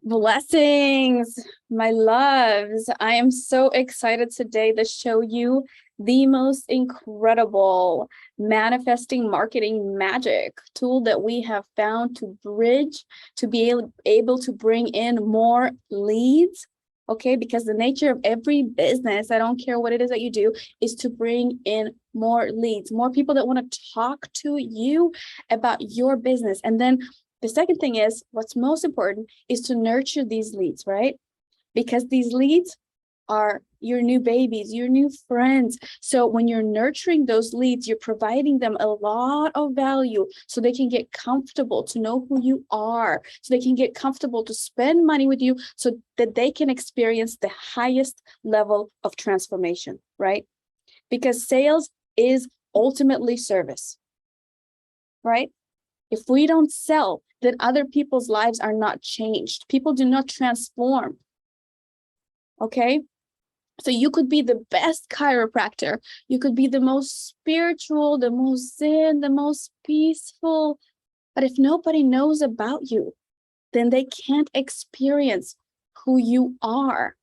Blessings, my loves. I am so excited today to show you the most incredible manifesting marketing magic tool that we have found to bridge, to be able to bring in more leads. Okay, because the nature of every business, I don't care what it is that you do, is to bring in more leads, more people that want to talk to you about your business. And then the second thing is, what's most important is to nurture these leads, right? Because these leads are your new babies, your new friends. So when you're nurturing those leads, you're providing them a lot of value so they can get comfortable to know who you are, so they can get comfortable to spend money with you so that they can experience the highest level of transformation, right? Because sales is ultimately service, right? If we don't sell, then other people's lives are not changed. People do not transform. Okay? So you could be the best chiropractor. You could be the most spiritual, the most zen, the most peaceful. But if nobody knows about you, then they can't experience who you are.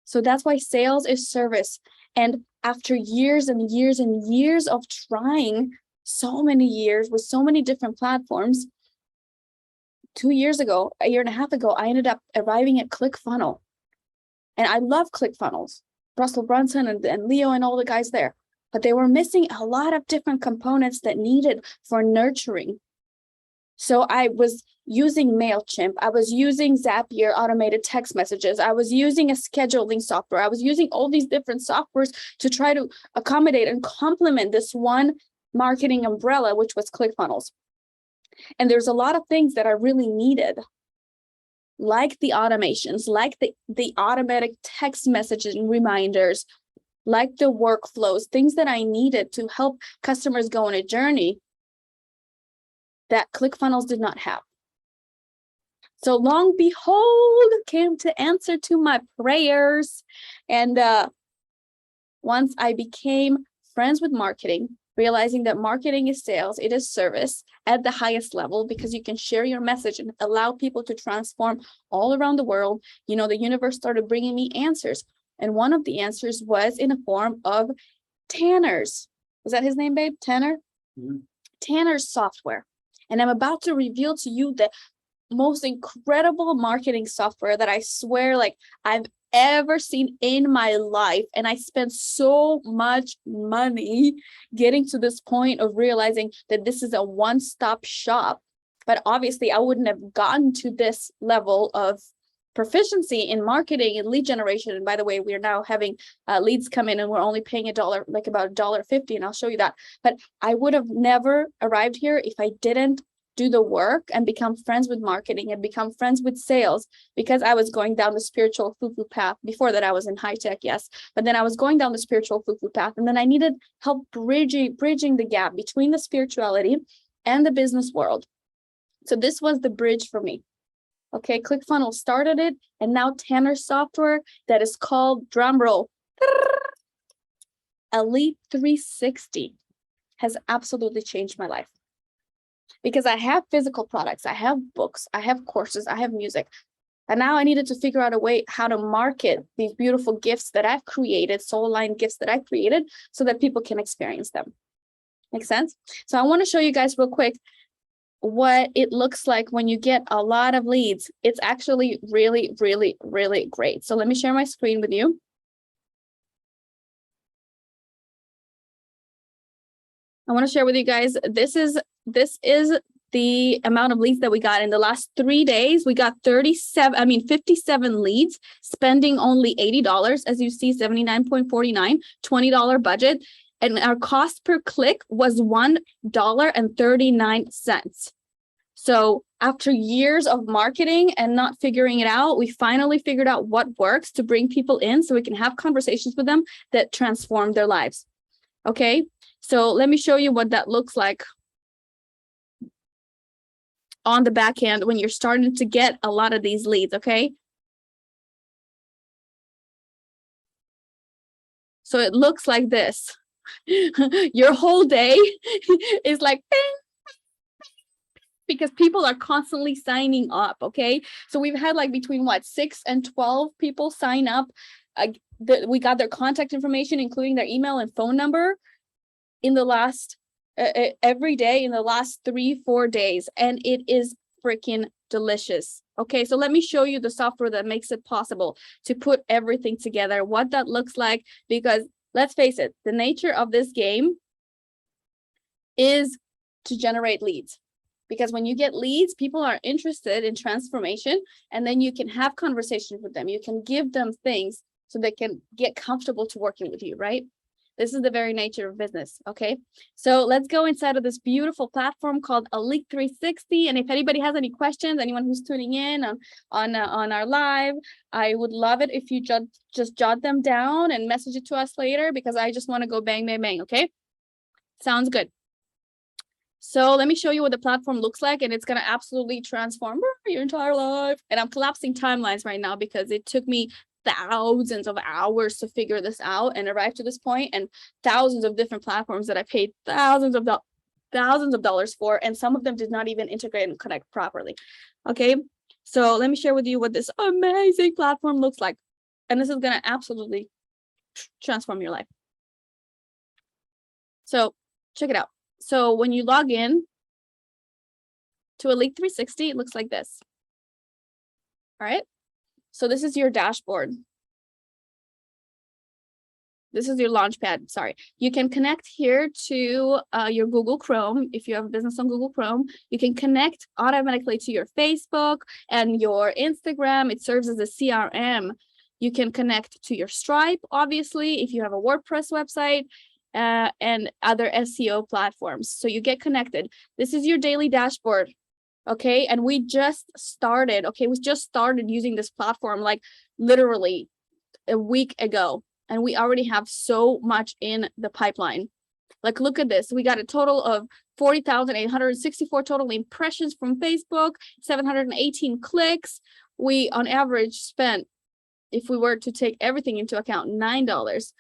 So that's why sales is service. And after years and years and years of trying, so many years with so many different platforms, 2 years ago, a year and a half ago, I ended up arriving at ClickFunnels. And I love ClickFunnels, Brunson and Leo and all the guys there. But they were missing a lot of different components that needed for nurturing. So I was using MailChimp. I was using Zapier automated text messages. I was using a scheduling software. I was using all these different softwares to try to accommodate and complement this one marketing umbrella, which was ClickFunnels. And there's a lot of things that I really needed, like the automations, like the automatic text messages and reminders, like the workflows, things that I needed to help customers go on a journey that ClickFunnels did not have. So long behold, came to answer to my prayers. And once I became friends with marketing, realizing that marketing is sales, it is service at the highest level, because you can share your message and allow people to transform all around the world. You know, the universe started bringing me answers. And one of the answers was in the form of Tanner's. Was that his name, babe? Tanner? Mm-hmm. Tanner's software. And I'm about to reveal to you the most incredible marketing software that I swear, like, I've ever seen in my life. And I spent so much money getting to this point of realizing that this is a one-stop shop. But obviously I wouldn't have gotten to this level of proficiency in marketing and lead generation. And by the way, we are now having leads come in and we're only paying $1, like about $1.50, and I'll show you that. But I would have never arrived here if I didn't do the work and become friends with marketing and become friends with sales, because I was going down the spiritual foo-foo path. Before that, I was in high tech, yes, but then I was going down the spiritual foo-foo path, and then I needed help bridging the gap between the spirituality and the business world. So this was the bridge for me. Okay, ClickFunnels started it, and now Tanner's software, that is called, drumroll, Elite 360, has absolutely changed my life. Because I have physical products, I have books, I have courses, I have music. And now I needed to figure out a way how to market these beautiful gifts that I've created, soul aligned gifts that I've created, so that people can experience them. Make sense? So I want to show you guys real quick what it looks like when you get a lot of leads. It's actually really, really, really great. So let me share my screen with you. I want to share with you guys, this is the amount of leads that we got in the last 3 days. We got 57 leads, spending only $80. As you see, $79.49, $20 budget. And our cost per click was $1.39. So after years of marketing and not figuring it out, we finally figured out what works to bring people in so we can have conversations with them that transform their lives. Okay, so let me show you what that looks like on the back end when you're starting to get a lot of these leads, okay? So it looks like this. Your whole day is like, bing, because people are constantly signing up. Okay, so we've had like between what 6 and 12 people sign up. We got their contact information, including their email and phone number, in the last every day in the last 3-4 days, and it is freaking delicious. Okay, so let me show you the software that makes it possible to put everything together, what that looks like, because let's face it, the nature of this game is to generate leads. Because when you get leads, people are interested in transformation, and then you can have conversations with them. You can give them things so they can get comfortable to working with you, right? This is the very nature of business, okay? So let's go inside of this beautiful platform called Elite 360. And if anybody has any questions, anyone who's tuning in on our live, I would love it if you just jot them down and message it to us later, because I just want to go bang, bang, bang, okay? Sounds good. So let me show you what the platform looks like, and it's going to absolutely transform your entire life. And I'm collapsing timelines right now because it took me thousands of hours to figure this out and arrive to this point, and thousands of different platforms that I paid thousands of dollars for, and some of them did not even integrate and connect properly. Okay, so let me share with you what this amazing platform looks like, and this is going to absolutely transform your life. So check it out. So when you log in to Elite 360, it looks like this. All right. So this is your dashboard. This is your launchpad. Sorry. You can connect here to your Google Chrome. If you have a business on Google Chrome, you can connect automatically to your Facebook and your Instagram. It serves as a CRM. You can connect to your Stripe, obviously, if you have a WordPress website. And other SEO platforms. So you get connected. This is your daily dashboard. Okay. And we just started. Okay. We just started using this platform like literally a week ago. And we already have so much in the pipeline. Like, look at this. We got a total of 40,864 total impressions from Facebook, 718 clicks. We on average spent, if we were to take everything into account, $9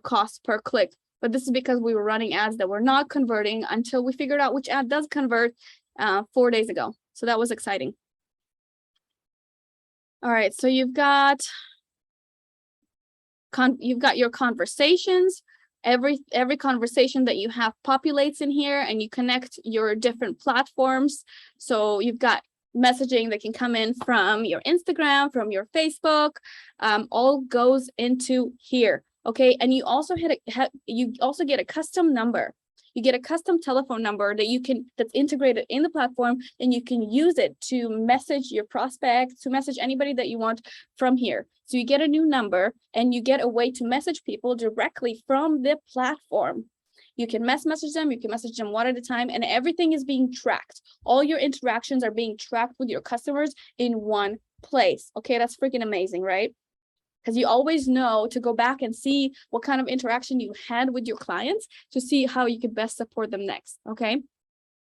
cost per click. But this is because we were running ads that were not converting until we figured out which ad does convert 4 days ago. So that was exciting. All right, so you've got your conversations. Every conversation that you have populates in here, and you connect your different platforms. So you've got messaging that can come in from your Instagram, from your Facebook, all goes into here. Okay, and you also get a custom number. You get a custom telephone number that's integrated in the platform, and you can use it to message your prospects, to message anybody that you want from here. So you get a new number, and you get a way to message people directly from the platform. You can message them, you can message them one at a time, and everything is being tracked. All your interactions are being tracked with your customers in one place. Okay, that's freaking amazing, right? Because you always know to go back and see what kind of interaction you had with your clients to see how you could best support them next, okay?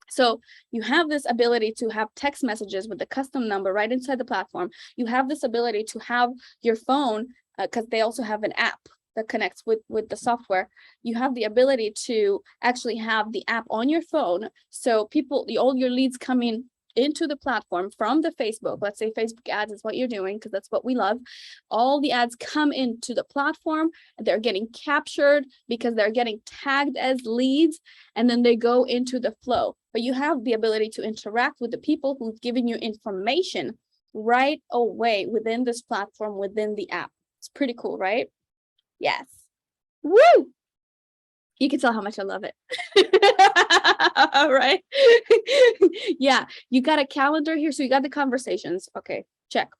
So you have this ability to have text messages with the custom number right inside the platform. You have this ability to have your phone, because they also have an app that connects with the software. You have the ability to actually have the app on your phone. So all your leads come in into the platform from the Facebook. Let's say Facebook ads is what you're doing, because that's what we love. All the ads come into the platform, and they're getting captured because they're getting tagged as leads, and then they go into the flow. But you have the ability to interact with the people who've given you information right away within this platform, within the app. It's pretty cool, right? Yes. Woo! You can tell how much I love it. Right? Yeah, you got a calendar here. So you got the conversations. Okay, check.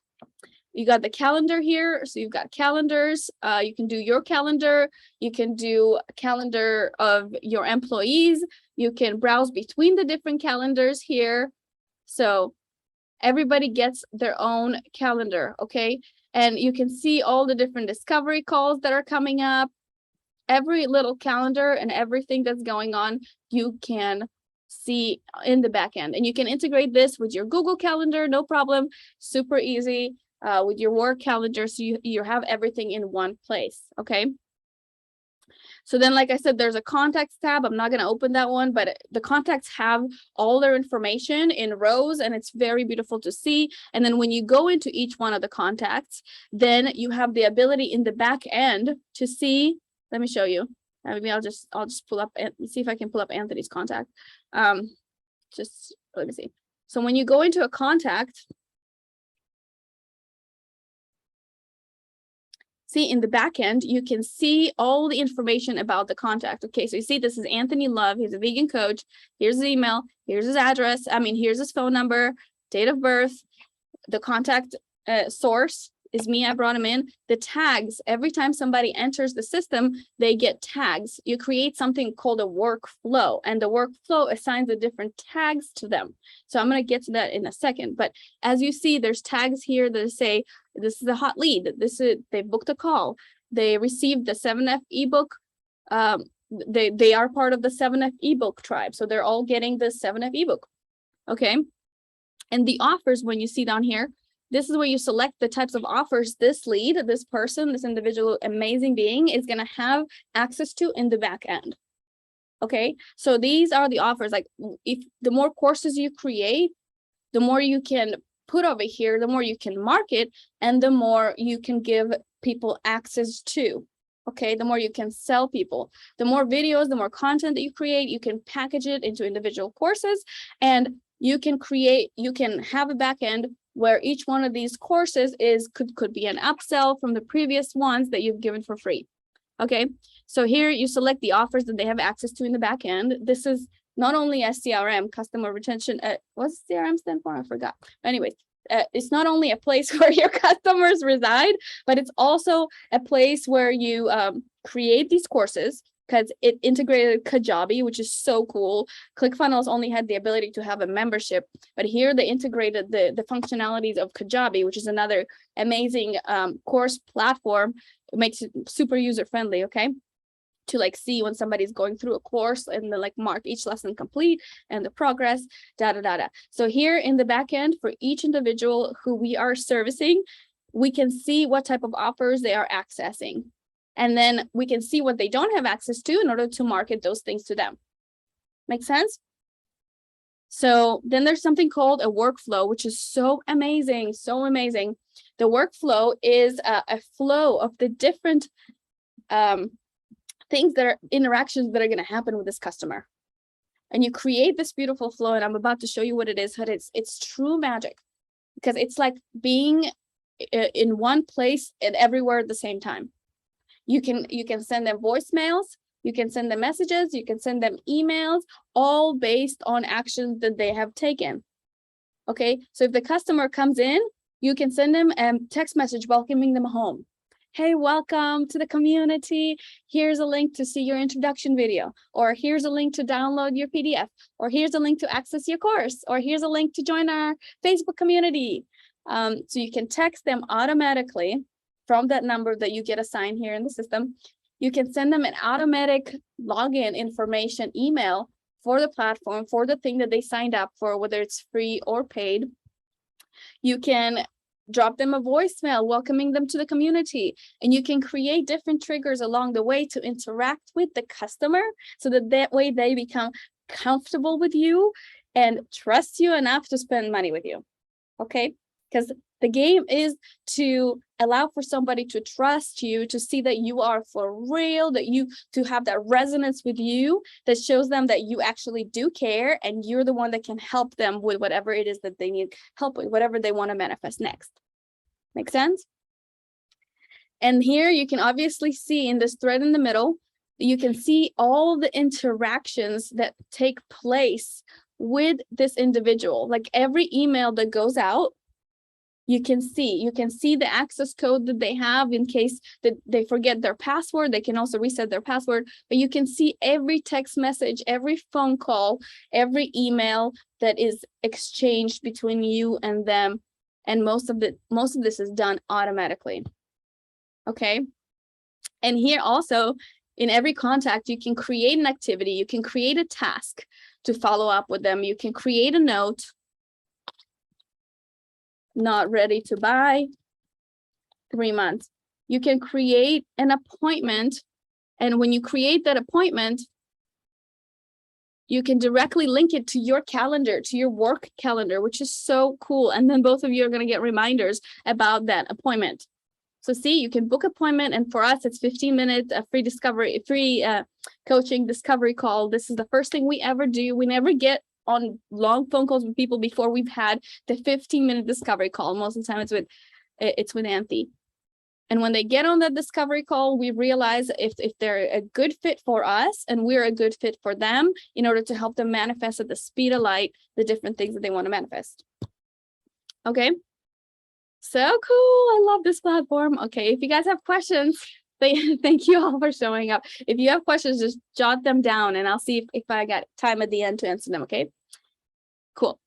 You got the calendar here. So you've got calendars. You can do your calendar. You can do a calendar of your employees. You can browse between the different calendars here. So everybody gets their own calendar. Okay. And you can see all the different discovery calls that are coming up. Every little calendar and everything that's going on, you can see in the back end. And you can integrate this with your Google Calendar, no problem. Super easy with your work calendar. So you have everything in one place. Okay. So then, like I said, there's a contacts tab. I'm not going to open that one, but the contacts have all their information in rows, and it's very beautiful to see. And then when you go into each one of the contacts, then you have the ability in the back end to see. Let me show you. Maybe I'll just pull up and see if I can pull up Anthony's contact. Just let me see. So when you go into a contact, see in the back end, you can see all the information about the contact. Okay, so you see this is Anthony Love. He's a vegan coach. Here's his email. Here's his address. Here's his phone number, date of birth. The contact source is me. I brought him in. The tags, every time somebody enters the system, they get tags. You create something called a workflow, and the workflow assigns the different tags to them. So I'm going to get to that in a second. But as you see, there's tags here that say, this is a hot lead. They booked a call. They received the 7F ebook. They are part of the 7F ebook tribe. So they're all getting the 7F ebook. Okay. And the offers, when you see down here, this is where you select the types of offers this lead, this person, this individual, amazing being is going to have access to in the back end. Okay. So these are the offers. Like, if the more courses you create, the more you can put over here, the more you can market, and the more you can give people access to. Okay, the more you can sell people, the more videos, the more content that you create, you can package it into individual courses, and you can have a back end where each one of these courses could be an upsell from the previous ones that you've given for free. Okay, so here you select the offers that they have access to in the back end. This is not only a CRM, customer retention, what's CRM stand for? I forgot. Anyways, it's not only a place where your customers reside, but it's also a place where you create these courses, because it integrated Kajabi, which is so cool. ClickFunnels only had the ability to have a membership, but here they integrated the functionalities of Kajabi, which is another amazing course platform. It makes it super user-friendly, okay? To like see when somebody's going through a course and then like mark each lesson complete and the progress, So here in the back end, for each individual who we are servicing, we can see what type of offers they are accessing. And then we can see what they don't have access to in order to market those things to them. Make sense? So then there's something called a workflow, which is so amazing, so amazing. The workflow is a flow of the different things that are interactions that are going to happen with this customer. And you create this beautiful flow, and I'm about to show you what it is, but it's true magic, because it's like being in one place and everywhere at the same time. You can send them voicemails, you can send them messages, you can send them emails, all based on actions that they have taken. Okay, so if the customer comes in, you can send them a text message welcoming them home. Hey, welcome to the community. Here's a link to see your introduction video, or here's a link to download your PDF, or here's a link to access your course, or here's a link to join our Facebook community. So you can text them automatically from that number that you get assigned here in the system. You can send them an automatic login information email for the platform, for the thing that they signed up for, whether it's free or paid. You can drop them a voicemail welcoming them to the community, and you can create different triggers along the way to interact with the customer, so that way they become comfortable with you and trust you enough to spend money with you. Okay, because the game is to allow for somebody to trust you, to see that you are for real, to have that resonance with you that shows them that you actually do care, and you're the one that can help them with whatever it is that they need help with, whatever they want to manifest next. Make sense? And here you can obviously see in this thread in the middle, you can see all the interactions that take place with this individual. Like every email that goes out, you can see the access code that they have in case that they forget their password. They can also reset their password, but you can see every text message, every phone call, every email that is exchanged between you and them. And most of this is done automatically. Okay. And here also in every contact, you can create an activity, you can create a task to follow up with them. You can create a note. Not ready to buy, 3 months. You can create an appointment And when you create that appointment, you can directly link it to your calendar, to your work calendar, which is so cool. And then both of you are going to get reminders about that appointment. So see, you can book appointment, and for us, it's 15 minutes, a free coaching discovery call. This is the first thing we ever do. We never get on long phone calls with people before we've had the 15-minute discovery call. Most of the time it's with Anthony. And when they get on that discovery call, we realize if they're a good fit for us and we're a good fit for them in order to help them manifest at the speed of light, the different things that they want to manifest. Okay. So cool. I love this platform. Okay. If you guys have questions, thank you all for showing up. If you have questions, just jot them down and I'll see if I got time at the end to answer them. Okay. Cool.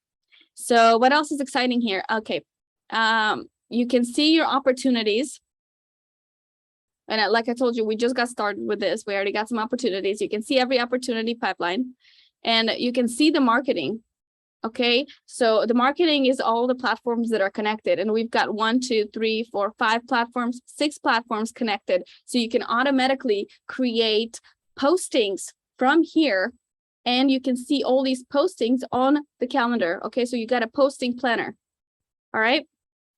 So what else is exciting here? Okay. You can see your opportunities. And like I told you, we just got started with this. We already got some opportunities. You can see every opportunity pipeline and you can see the marketing. Okay, so the marketing is all the platforms that are connected. And we've got 1, 2, 3, 4, 5 platforms, 6 platforms connected. So you can automatically create postings from here. And you can see all these postings on the calendar. Okay, so you got a posting planner. All right.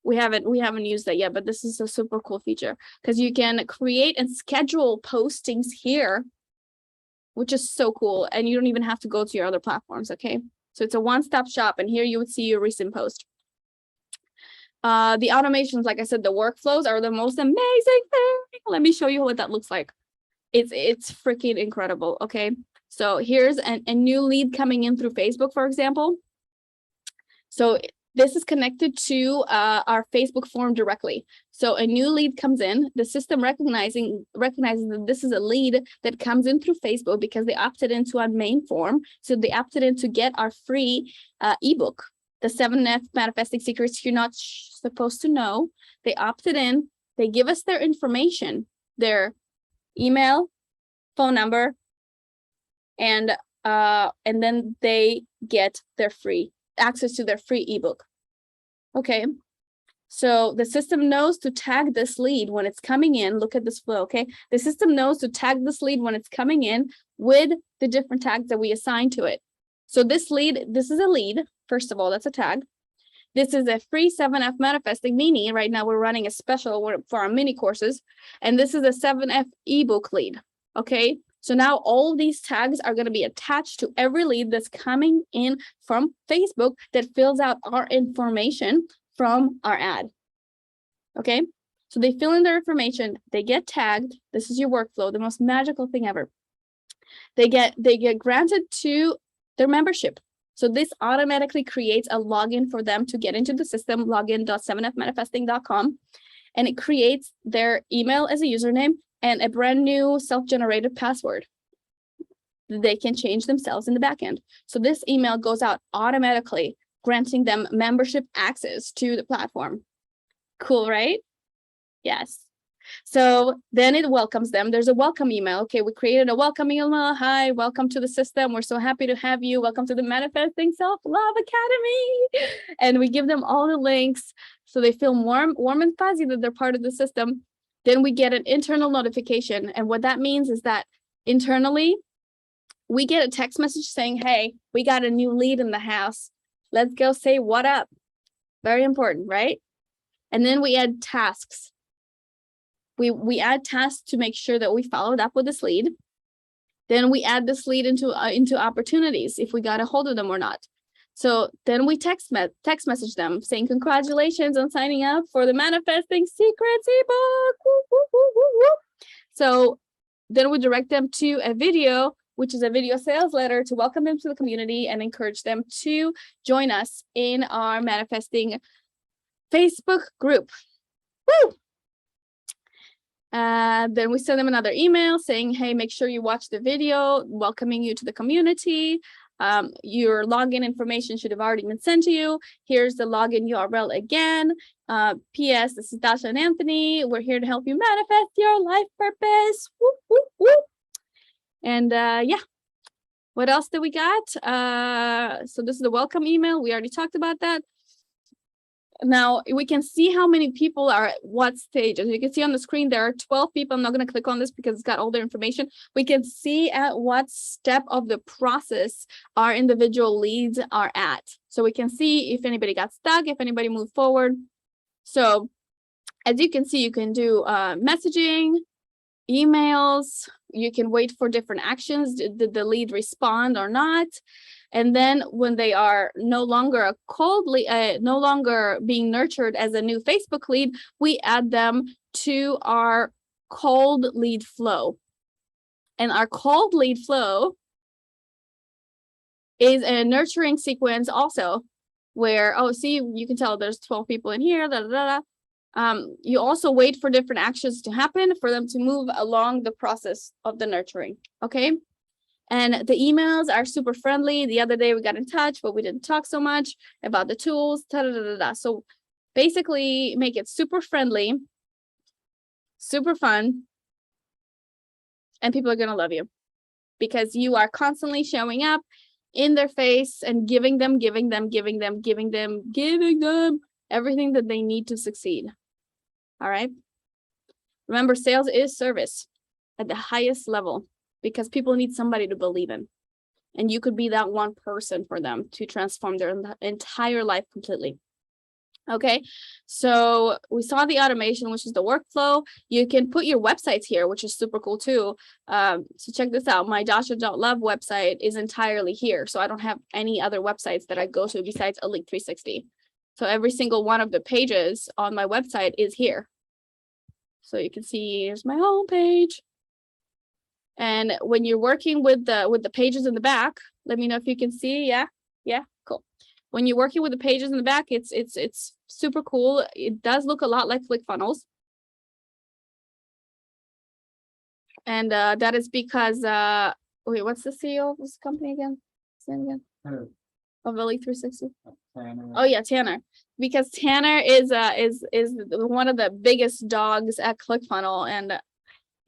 We haven't used that yet, but this is a super cool feature because you can create and schedule postings here, which is so cool. And you don't even have to go to your other platforms. Okay, so it's a one-stop shop, and here you would see your recent post. The automations, like I said, the workflows are the most amazing thing. Let me show you what that looks like. It's freaking incredible. Okay, so here's a new lead coming in through Facebook, for example. So this is connected to our Facebook form directly. So a new lead comes in, the system recognizes that this is a lead that comes in through Facebook because they opted into our main form. So they opted in to get our free ebook, the 7F Manifesting Secrets You're Not Supposed to Know. They opted in, they give us their information, their email, phone number, and then they get their free access to their free ebook. Okay, so the system knows to tag this lead when it's coming in. Look at this flow. Okay, the system knows to tag this lead when it's coming in with the different tags that we assign to it. So this is a lead. First of all, that's a tag. This is a free 7F Manifesting Mini. Right now we're running a special for our mini courses, and this is a 7F ebook lead. Okay, so now all these tags are going to be attached to every lead that's coming in from Facebook that fills out our information from our ad. Okay, so they fill in their information, they get tagged. This is your workflow, the most magical thing ever. They get granted to their membership. So this automatically creates a login for them to get into the system, login.7fmanifesting.com, and it creates their email as a username and a brand new self-generated password. They can change themselves in the back end. So this email goes out automatically, granting them membership access to the platform. Cool, right? Yes. So then it welcomes them. There's a welcome email. Okay, we created a welcome email. Hi, welcome to the system. We're so happy to have you. Welcome to the Manifesting Self-Love Academy. And we give them all the links so they feel warm and fuzzy that they're part of the system. Then we get an internal notification. And what that means is that internally, we get a text message saying, hey, we got a new lead in the house. Let's go say what up. Very important, right? And then we add tasks. We add tasks to make sure that we followed up with this lead. Then we add this lead into opportunities if we got a hold of them or not. So then we text message them saying, congratulations on signing up for the Manifesting Secrets ebook. Woo, woo, woo, woo, woo. So then we direct them to a video, which is a video sales letter to welcome them to the community and encourage them to join us in our Manifesting Facebook group. Woo! Then we send them another email saying, hey, make sure you watch the video, welcoming you to the community. Your login information should have already been sent to you. Here's the login URL again. P.S. This is Dasha and Anthony. We're here to help you manifest your life purpose. Woo, woo, woo. And yeah, what else do we got? So this is the welcome email. We already talked about that. Now we can see how many people are at what stage. As you can see on the screen, there are 12 people. I'm not going to click on this because it's got all their information. We can see at what step of the process our individual leads are at. So we can see if anybody got stuck, if anybody moved forward. So as you can see, you can do messaging, emails. You can wait for different actions. Did the lead respond or not? And then when they are no longer a cold lead, no longer being nurtured as a new Facebook lead, we add them to our cold lead flow. And our cold lead flow is a nurturing sequence also, where, oh, see, you can tell there's 12 people in here, da, da, da, da. You also wait for different actions to happen for them to move along the process of the nurturing, okay? And the emails are super friendly. The other day we got in touch, but we didn't talk so much about the tools, da, da, da, da, da. So basically make it super friendly, super fun, and people are going to love you because you are constantly showing up in their face and giving them everything that they need to succeed. All right. Remember, sales is service at the highest level because people need somebody to believe in. And you could be that one person for them to transform their entire life completely. Okay, so we saw the automation, which is the workflow. You can put your websites here, which is super cool too. So check this out. My Dasha.love website is entirely here. So I don't have any other websites that I go to besides Elite 360. So every single one of the pages on my website is here. So you can see here's my home page. And when you're working with the pages in the back, let me know if you can see. Yeah, cool. When you're working with the pages in the back, it's super cool. It does look a lot like ClickFunnels. And that is because wait, what's the CEO of this company again? Say it again. Of Elite 360. Tanner. Oh yeah, Tanner. Because Tanner is one of the biggest dogs at ClickFunnels,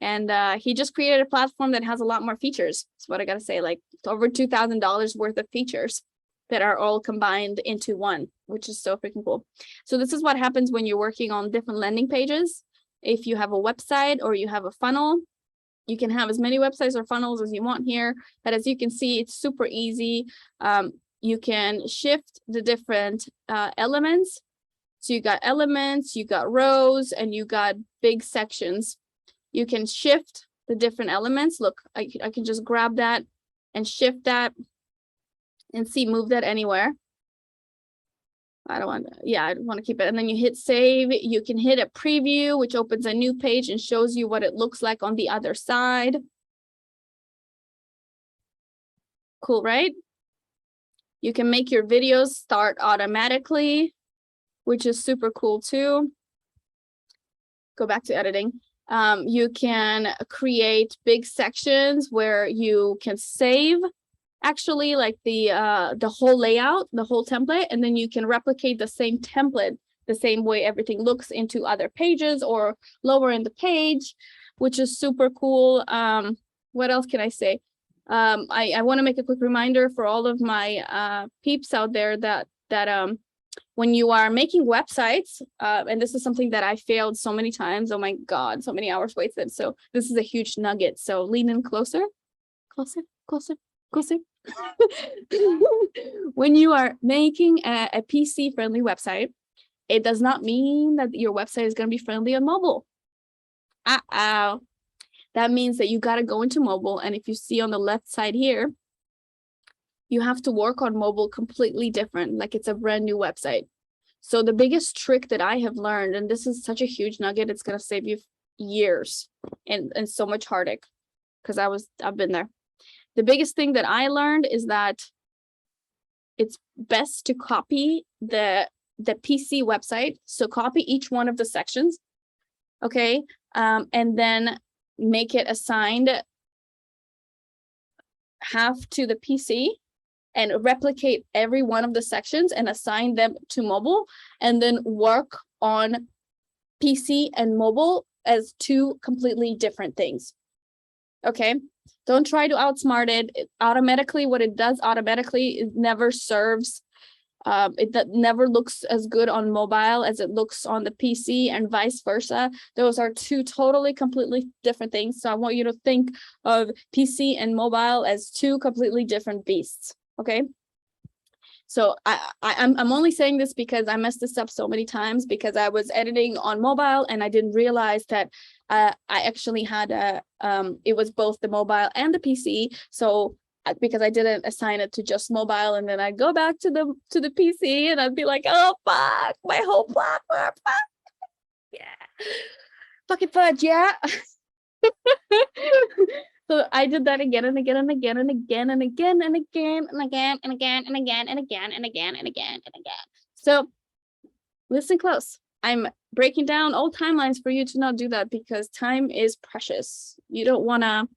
and he just created a platform that has a lot more features. That's what I gotta say, like over $2,000 worth of features that are all combined into one, which is so freaking cool. So this is what happens when you're working on different landing pages. If you have a website or you have a funnel, you can have as many websites or funnels as you want here. But as you can see, it's super easy. You can shift the different elements. So you got elements, you got rows, and you got big sections. You can shift the different elements. Look, I can just grab that and shift that and see, move that anywhere. I don't want to, yeah, I want to keep it. And then you hit save. You can hit a preview, which opens a new page and shows you what it looks like on the other side. Cool, right? You can make your videos start automatically, which is super cool too. Go back to editing. You can create big sections where you can save actually like the whole layout, the whole template, and then you can replicate the same template the same way everything looks into other pages or lower in the page, which is super cool. What else can I say? I want to make a quick reminder for all of my peeps out there that when you are making websites, and this is something that I failed so many times, oh my God, so many hours wasted. So this is a huge nugget. So lean in closer, closer, closer, closer. When you are making a PC friendly website, it does not mean that your website is going to be friendly on mobile. That means that you got to go into mobile. And if you see on the left side here, you have to work on mobile completely different, like it's a brand new website. So the biggest trick that I have learned, and this is such a huge nugget, it's going to save you years and so much heartache, because I've been there. The biggest thing that I learned is that it's best to copy the PC website. So copy each one of the sections, okay, and then make it assigned half to the PC and replicate every one of the sections and assign them to mobile, and then work on PC and mobile as two completely different things. Okay, don't try to outsmart it. Automatically, what it does automatically, it never serves That never looks as good on mobile as it looks on the PC, and vice versa. Those are two totally completely different things. So I want you to think of PC and mobile as two completely different beasts. Okay. So I'm only saying this because I messed this up so many times because I was editing on mobile and I didn't realize that I actually had it was both the mobile and the PC. So because I didn't assign it to just mobile, and then I'd go back to the PC and I'd be like, oh fuck, my whole platform, fuck. Yeah, fucking fudge, yeah. So I did that again and again and again and again and again and again and again and again and again and again and again and again and again. So listen close. I'm breaking down all timelines for you to not do that because time is precious. You don't want to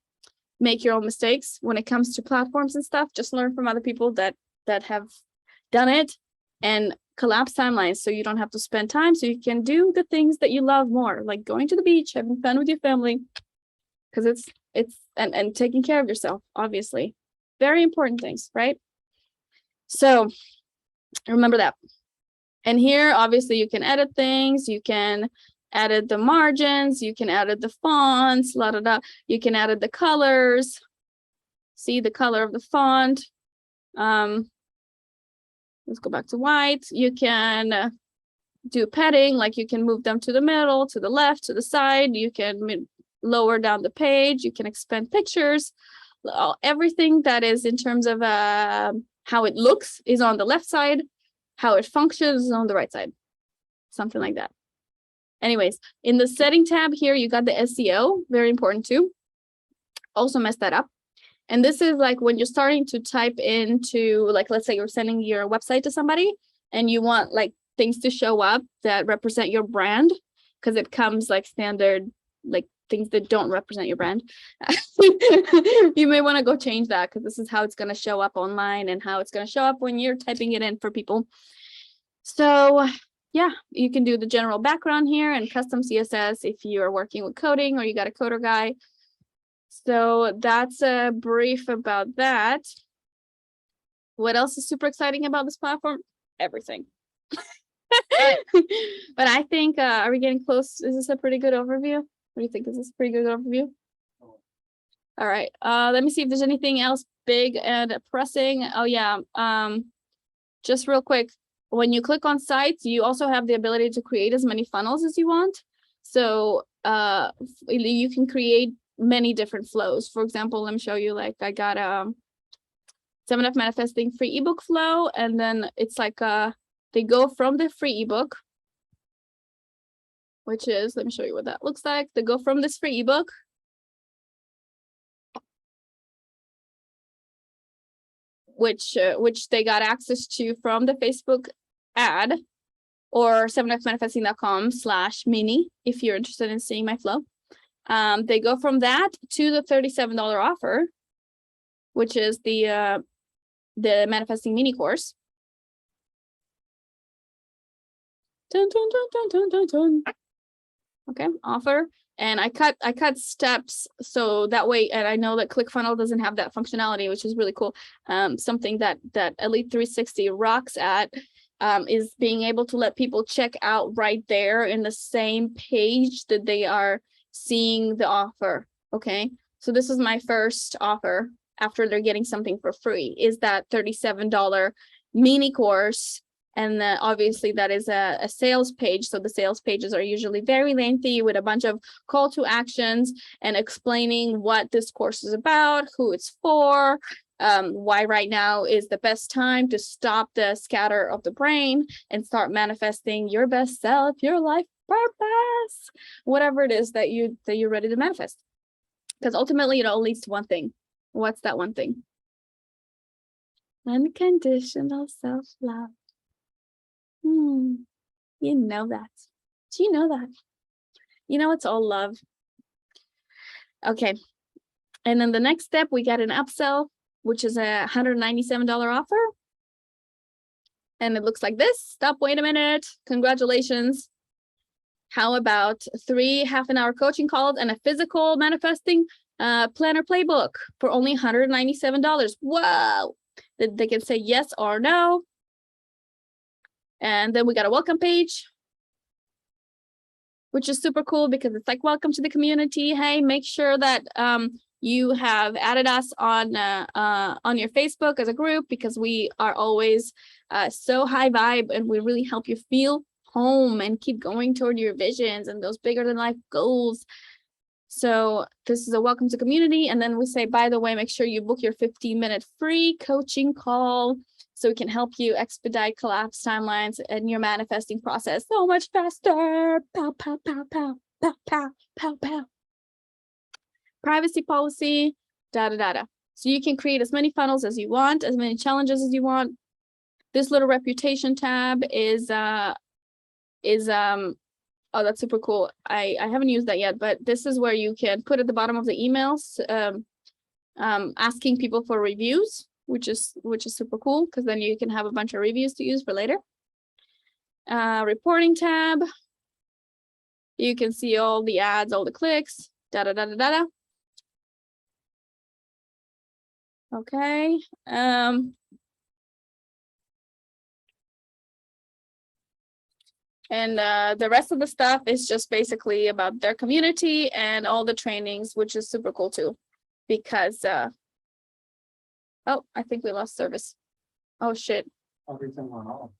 make your own mistakes when it comes to platforms and stuff. Just learn from other people that have done it and collapse timelines so you don't have to spend time, so you can do the things that you love more, like going to the beach, having fun with your family, because it's and taking care of yourself, obviously. Very important things, right? So remember that. And here, obviously, you can edit things. You can edit the margins. You can edit the fonts, la da da. You can edit the colors. See the color of the font. Let's go back to white. You can do padding, like you can move them to the middle, to the left, to the side. You can lower down the page. You can expand pictures. Everything that is in terms of how it looks is on the left side. How it functions is on the right side. Something like that. Anyways, in the setting tab here, you got the SEO, very important too. Also mess that up. And this is like when you're starting to type into, like, let's say you're sending your website to somebody and you want like things to show up that represent your brand, because it comes like standard, like things that don't represent your brand. You may want to go change that, because this is how it's going to show up online and how it's going to show up when you're typing it in for people. So yeah, you can do the general background here and custom CSS if you're working with coding or you got a coder guy. So that's a brief about that. What else is super exciting about this platform? Everything. But I think, are we getting close? Is this a pretty good overview? What do you think? Is this a pretty good overview? All right. Let me see if there's anything else big and pressing. Oh yeah. Just real quick, when you click on sites, you also have the ability to create as many funnels as you want. So you can create many different flows. For example, let me show you, like I got a 7F manifesting free ebook flow, and then it's like they go from the free ebook, which is, let me show you what that looks like. They go from this free ebook which they got access to from the Facebook ad, or 7fmanifesting.com/mini if you're interested in seeing my flow. They go from that to the $37 offer, which is the manifesting mini course. Dun, dun, dun, dun, dun, dun, dun. Okay, offer. And I cut steps so that way, and I know that ClickFunnels doesn't have that functionality, which is really cool. Something that Elite 360 rocks at is being able to let people check out right there in the same page that they are seeing the offer. Okay, so this is my first offer after they're getting something for free, is that $37 mini course. And obviously that is a sales page. So the sales pages are usually very lengthy with a bunch of call to actions and explaining what this course is about, who it's for, why right now is the best time to stop the scatter of the brain and start manifesting your best self, your life purpose, whatever it is that you're ready to manifest. Because ultimately it all leads to one thing. What's that one thing? Unconditional self-love. You know that. Do you know that? You know, it's all love. Okay. And then the next step, we got an upsell, which is a $197 offer. And it looks like this. Stop, wait a minute. Congratulations. How about 3 half-an-hour coaching calls and a physical manifesting planner playbook for only $197? Whoa. They can say yes or no. And then we got a welcome page, which is super cool because it's like, welcome to the community. Hey, make sure that you have added us on your Facebook as a group, because we are always so high vibe, and we really help you feel home and keep going toward your visions and those bigger than life goals. So this is a welcome to community. And then we say, by the way, make sure you book your 15-minute free coaching call so we can help you expedite collapse timelines and your manifesting process so much faster. Pow, pow, pow, pow, pow, pow, pow, pow. Privacy policy, da. So you can create as many funnels as you want, as many challenges as you want. This little reputation tab is oh, that's super cool. I haven't used that yet, but this is where you can put at the bottom of the emails asking people for reviews, which is super cool, because then you can have a bunch of reviews to use for later. Reporting tab. You can see all the ads, all the clicks, da. Okay. And the rest of the stuff is just basically about their community and all the trainings, which is super cool too, because oh, I think we lost service. Oh shit. Everything went off.